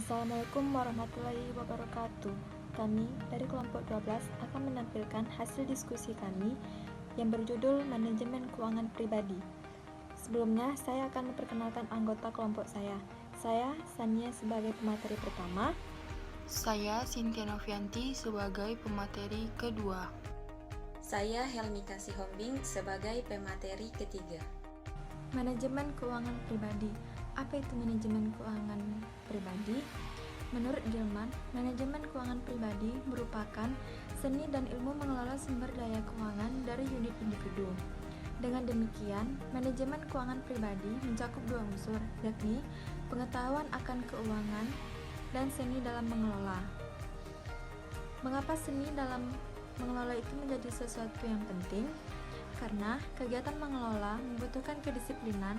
Assalamualaikum warahmatullahi wabarakatuh. Kami dari kelompok 12 akan menampilkan hasil diskusi kami yang berjudul Manajemen Keuangan Pribadi. Sebelumnya, saya akan memperkenalkan anggota kelompok saya. Saya Sania sebagai pemateri pertama. Saya Cynthia Novianti sebagai pemateri kedua. Saya Helmika Sihombing sebagai pemateri ketiga. Manajemen keuangan pribadi. Apa itu manajemen keuangan pribadi? Menurut Gilman, manajemen keuangan pribadi merupakan seni dan ilmu mengelola sumber daya keuangan dari unit individu. Dengan demikian, manajemen keuangan pribadi mencakup dua unsur, yakni pengetahuan akan keuangan dan seni dalam mengelola. Mengapa seni dalam mengelola itu menjadi sesuatu yang penting? Karena kegiatan mengelola membutuhkan kedisiplinan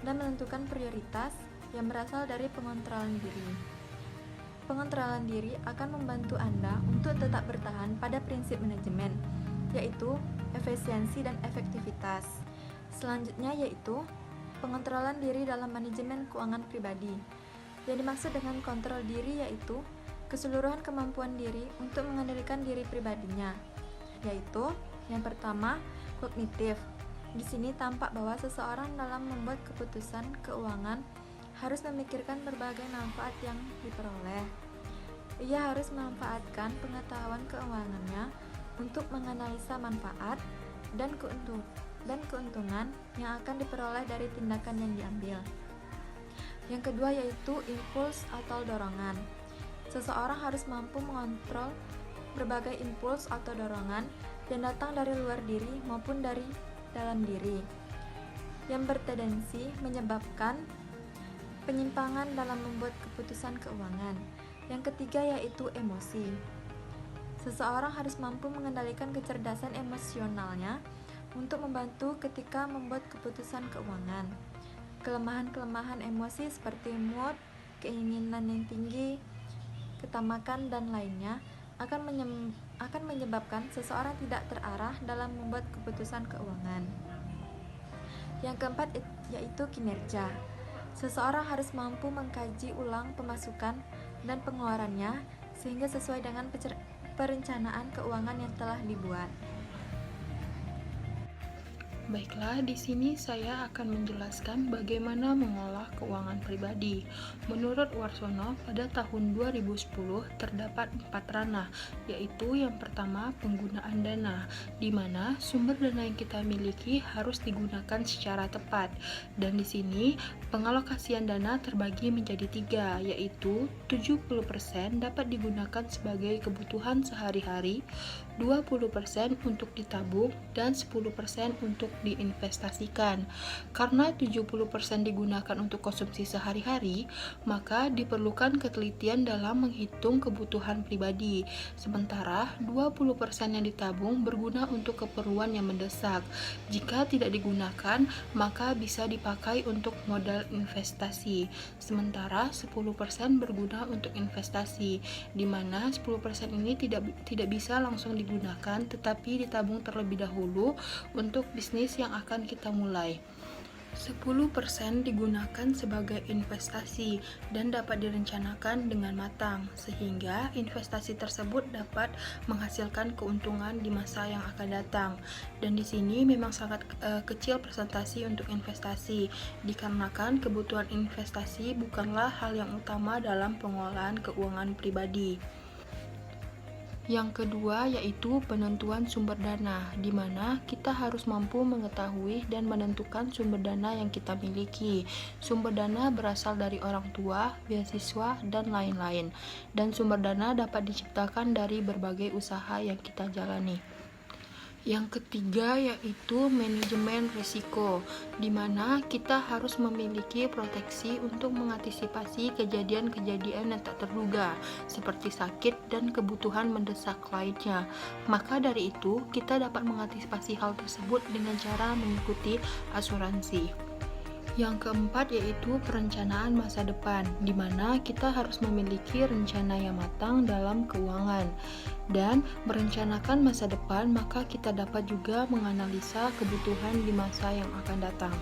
dan menentukan prioritas yang berasal dari pengontrolan diri. Pengontrolan diri akan membantu Anda untuk tetap bertahan pada prinsip manajemen, yaitu efisiensi dan efektivitas. Selanjutnya yaitu pengontrolan diri dalam manajemen keuangan pribadi. Yang dimaksud dengan kontrol diri yaitu keseluruhan kemampuan diri untuk mengendalikan diri pribadinya, yaitu yang pertama, kognitif. Di sini tampak bahwa seseorang dalam membuat keputusan keuangan harus memikirkan berbagai manfaat yang diperoleh. Ia harus memanfaatkan pengetahuan keuangannya untuk menganalisa manfaat dan keuntungan yang akan diperoleh dari tindakan yang diambil. Yang kedua yaitu impuls atau dorongan. Seseorang harus mampu mengontrol berbagai impuls atau dorongan yang datang dari luar diri maupun dari dalam diri, yang bertendensi menyebabkan penyimpangan dalam membuat keputusan keuangan. Yang ketiga yaitu emosi. Seseorang harus mampu mengendalikan kecerdasan emosionalnya untuk membantu ketika membuat keputusan keuangan. Kelemahan-kelemahan emosi seperti mood, keinginan yang tinggi, ketamakan, dan lainnya akan menyebabkan seseorang tidak terarah dalam membuat keputusan keuangan. Yang keempat yaitu kinerja. Seseorang harus mampu mengkaji ulang pemasukan dan pengeluarannya sehingga sesuai dengan perencanaan keuangan yang telah dibuat. Baiklah, di sini saya akan menjelaskan bagaimana mengolah keuangan pribadi. Menurut Warsono, pada tahun 2010 terdapat 4 ranah, yaitu yang pertama penggunaan dana, di mana sumber dana yang kita miliki harus digunakan secara tepat. Dan di sini pengalokasian dana terbagi menjadi 3, yaitu 70% dapat digunakan sebagai kebutuhan sehari-hari, 20% untuk ditabung, dan 10% untuk diinvestasikan. Karena 70% digunakan untuk konsumsi sehari-hari, maka diperlukan ketelitian dalam menghitung kebutuhan pribadi. Sementara 20% yang ditabung berguna untuk keperluan yang mendesak. Jika tidak digunakan, maka bisa dipakai untuk modal investasi. Sementara 10% berguna untuk investasi, di mana 10% ini tidak bisa langsung digunakan, tetapi ditabung terlebih dahulu untuk bisnis yang akan kita mulai. 10% digunakan sebagai investasi dan dapat direncanakan dengan matang, sehingga investasi tersebut dapat menghasilkan keuntungan di masa yang akan datang. Dan di sini memang sangat kecil persentase untuk investasi, dikarenakan kebutuhan investasi bukanlah hal yang utama dalam pengolahan keuangan pribadi. Yang kedua yaitu penentuan sumber dana, di mana kita harus mampu mengetahui dan menentukan sumber dana yang kita miliki. Sumber dana berasal dari orang tua, beasiswa, dan lain-lain. Dan sumber dana dapat diciptakan dari berbagai usaha yang kita jalani. Yang ketiga yaitu manajemen risiko, di mana kita harus memiliki proteksi untuk mengantisipasi kejadian-kejadian yang tak terduga, seperti sakit dan kebutuhan mendesak lainnya. Maka dari itu, kita dapat mengantisipasi hal tersebut dengan cara mengikuti asuransi. Yang keempat yaitu perencanaan masa depan, di mana kita harus memiliki rencana yang matang dalam keuangan. Dan merencanakan masa depan, maka kita dapat juga menganalisa kebutuhan di masa yang akan datang.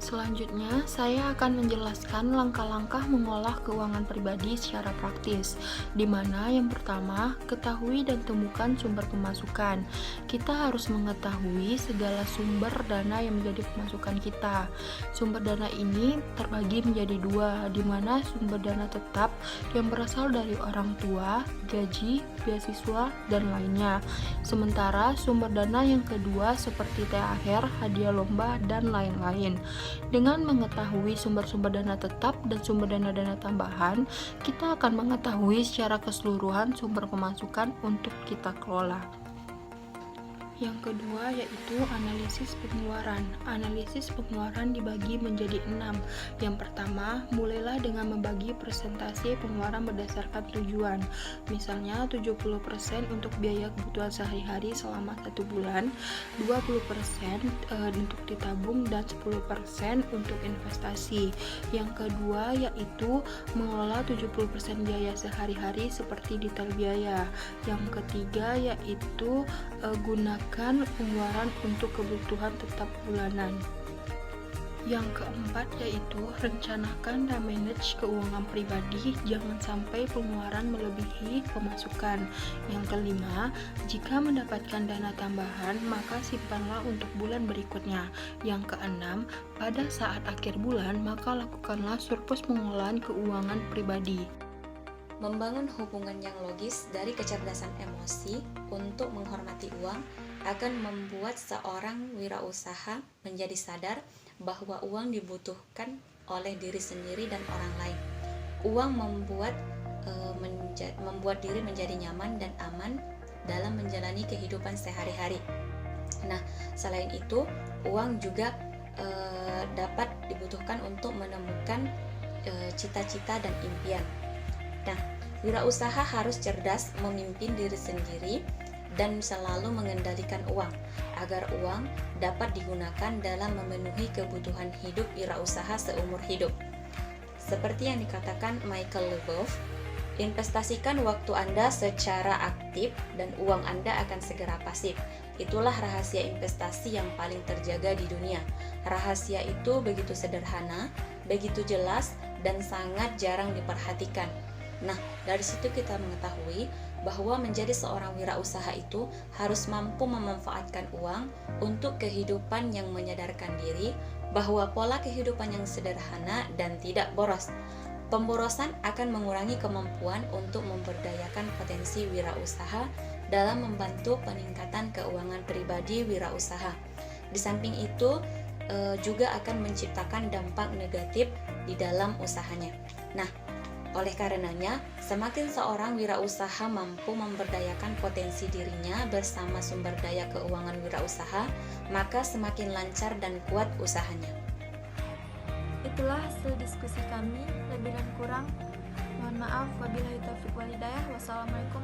Selanjutnya, saya akan menjelaskan langkah-langkah mengolah keuangan pribadi secara praktis, di mana yang pertama, ketahui dan temukan sumber pemasukan. Kita harus mengetahui segala sumber dana yang menjadi pemasukan kita. Sumber dana ini terbagi menjadi dua, di mana sumber dana tetap yang berasal dari orang tua, gaji, beasiswa, dan lainnya. Sementara sumber dana yang kedua seperti THR, hadiah lomba, dan lain-lain. Dengan mengetahui sumber-sumber dana tetap dan sumber dana-dana tambahan, kita akan mengetahui secara keseluruhan sumber pemasukan untuk kita kelola. Yang kedua yaitu analisis pengeluaran. Analisis pengeluaran dibagi menjadi 6. Yang pertama, mulailah dengan membagi persentase pengeluaran berdasarkan tujuan. Misalnya 70% untuk biaya kebutuhan sehari-hari selama 1 bulan, 20% untuk ditabung, dan 10% untuk investasi. Yang kedua yaitu mengelola 70% biaya sehari-hari seperti detail biaya. Yang ketiga yaitu gunakan pengeluaran untuk kebutuhan tetap bulanan. Yang keempat yaitu rencanakan dan manage keuangan pribadi, jangan sampai pengeluaran melebihi pemasukan. Yang kelima, jika mendapatkan dana tambahan, maka simpanlah untuk bulan berikutnya. Yang keenam, pada saat akhir bulan, maka lakukanlah surplus pengolahan keuangan pribadi. Membangun hubungan yang logis dari kecerdasan emosi untuk menghormati uang akan membuat seorang wirausaha menjadi sadar bahwa uang dibutuhkan oleh diri sendiri dan orang lain. Uang membuat diri menjadi nyaman dan aman dalam menjalani kehidupan sehari-hari. Nah, selain itu, uang juga dapat dibutuhkan untuk menemukan cita-cita dan impian. Nah, wirausaha harus cerdas memimpin diri sendiri dan selalu mengendalikan uang agar uang dapat digunakan dalam memenuhi kebutuhan hidup wirausaha seumur hidup. Seperti yang dikatakan Michael Leboeuf, investasikan waktu Anda secara aktif dan uang Anda akan segera pasif. Itulah rahasia investasi yang paling terjaga di dunia. Rahasia itu begitu sederhana, begitu jelas, dan sangat jarang diperhatikan. Nah, dari situ kita mengetahui bahwa menjadi seorang wirausaha itu harus mampu memanfaatkan uang untuk kehidupan yang menyadarkan diri bahwa pola kehidupan yang sederhana dan tidak boros. Pemborosan akan mengurangi kemampuan untuk memberdayakan potensi wirausaha dalam membantu peningkatan keuangan pribadi wirausaha. Di samping itu, juga akan menciptakan dampak negatif di dalam usahanya. Nah, oleh karenanya, semakin seorang wirausaha mampu memberdayakan potensi dirinya bersama sumber daya keuangan wirausaha, maka semakin lancar dan kuat usahanya. Itulah hasil diskusi kami. Lebih dan kurang, mohon maaf. Wabillahi taufiq wal hidayah. Wassalamualaikum